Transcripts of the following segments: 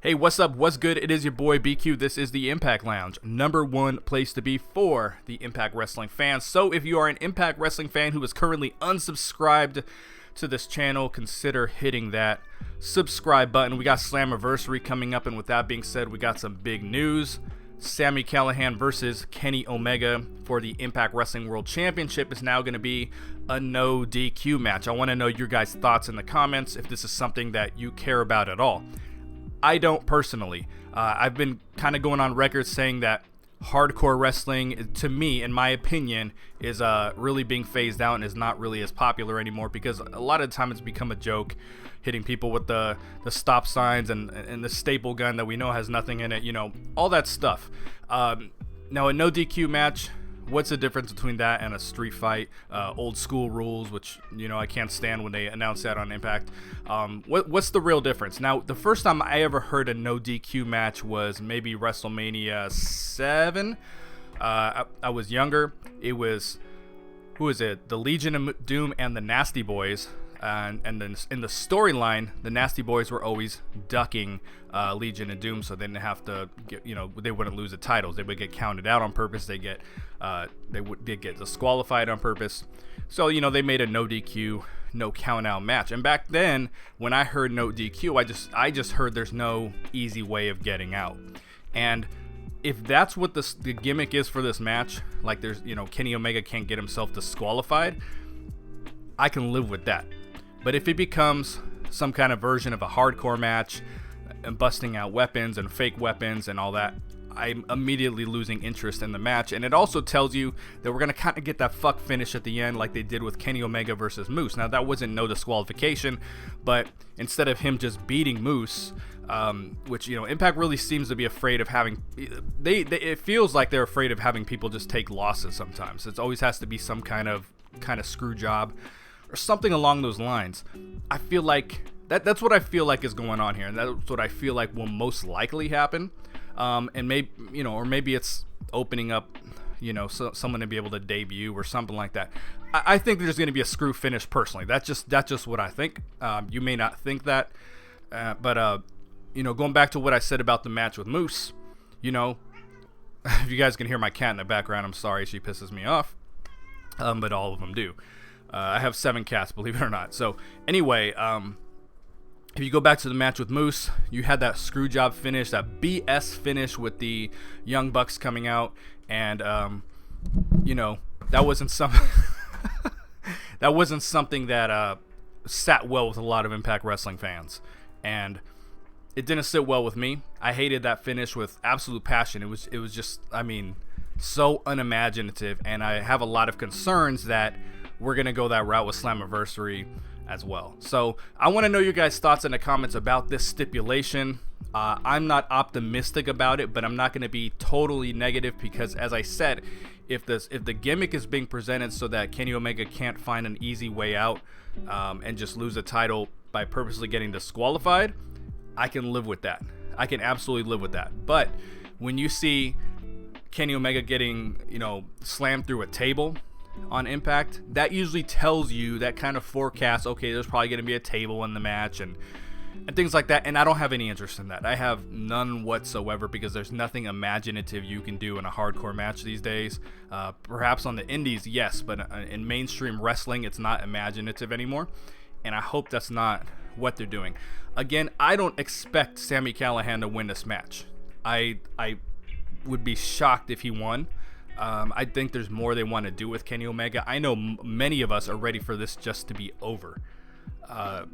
Hey, what's up? What's good? It is your boy BQ. This is the Impact Lounge, #1 place to be for the Impact Wrestling fans. So if you are an Impact Wrestling fan who is currently unsubscribed to this channel, consider hitting that subscribe button. We got Slammiversary coming up, and with that being said, we got some big news. Sami Callihan versus Kenny Omega for the Impact Wrestling World Championship is now going to be a no DQ match. I want to know your guys' thoughts in the comments if this is something that you care about at all. I don't personally. I've been kind of going on record saying that hardcore wrestling, to me, in my opinion, is really being phased out and is not really as popular anymore because a lot of the time it's become a joke, hitting people with the stop signs and the staple gun that we know has nothing in it, you know, all that stuff. Now, a no DQ match, what's the difference between that and a street fight? Old school rules, which, you know, I can't stand when they announce that on Impact. What's the real difference? Now, the first time I ever heard a no DQ match was maybe WrestleMania 7. I was younger. It was, who is it? The Legion of Doom and the Nasty Boys. And then in the storyline, the Nasty Boys were always ducking Legion of Doom, so they didn't have to get, you know, they wouldn't lose the titles. They would get counted out on purpose. They get disqualified on purpose. So, you know, they made a no DQ, no count out match. And back then, when I heard no DQ, I just heard there's no easy way of getting out. And if that's what the gimmick is for this match, like there's, you know, Kenny Omega can't get himself disqualified, I can live with that. But if it becomes some kind of version of a hardcore match and busting out weapons and fake weapons and all that, I'm immediately losing interest in the match. And it also tells you that we're going to kind of get that fuck finish at the end like they did with Kenny Omega versus Moose. Now, that wasn't no disqualification, but instead of him just beating Moose, which, you know, Impact really seems to be afraid of having, it feels like they're afraid of having people just take losses sometimes. It always has to be some kind of screw job or something along those lines. I feel like that's what I feel like is going on here, and that's what I feel like will most likely happen. And maybe, you know, or maybe it's opening up, you know, someone to be able to debut or something like that. I think there's going to be a screw finish personally. That's just what I think. You may not think that, but you know, going back to what I said about the match with Moose, you know, if you guys can hear my cat in the background, I'm sorry, she pisses me off, but all of them do. I have 7 cats, believe it or not. So anyway, if you go back to the match with Moose, you had that screw job finish, that BS finish with the Young Bucks coming out, and you know, that wasn't something that sat well with a lot of Impact Wrestling fans, and it didn't sit well with me. I hated that finish with absolute passion. It was just, I mean, so unimaginative, and I have a lot of concerns that we're going to go that route with Slammiversary as well. So I want to know your guys' thoughts in the comments about this stipulation. I'm not optimistic about it, but I'm not going to be totally negative because, as I said, if the gimmick is being presented so that Kenny Omega can't find an easy way out and just lose the title by purposely getting disqualified, I can live with that. I can absolutely live with that. But when you see Kenny Omega getting, you know, slammed through a table on Impact, that usually tells you, that kind of forecasts, okay, there's probably going to be a table in the match and things like that, and I don't have any interest in that. I have none whatsoever because there's nothing imaginative you can do in a hardcore match these days. Perhaps on the indies, yes, but in mainstream wrestling, it's not imaginative anymore, and I hope that's not what they're doing. Again, I don't expect Sami Callihan to win this match. I would be shocked if he won. I think there's more they want to do with Kenny Omega. I know many of us are ready for this just to be over.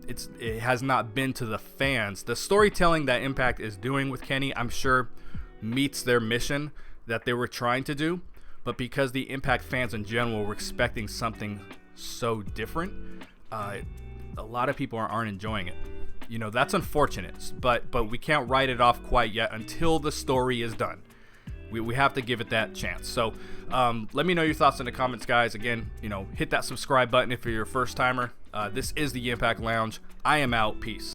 It has not been to the fans. The storytelling that Impact is doing with Kenny, I'm sure, meets their mission that they were trying to do. But because the Impact fans in general were expecting something so different, a lot of people aren't enjoying it. You know, that's unfortunate, but we can't write it off quite yet until the story is done. We have to give it that chance. So let me know your thoughts in the comments, guys. Again, you know, hit that subscribe button if you're a first timer. This is the Impact Lounge. I am out. Peace.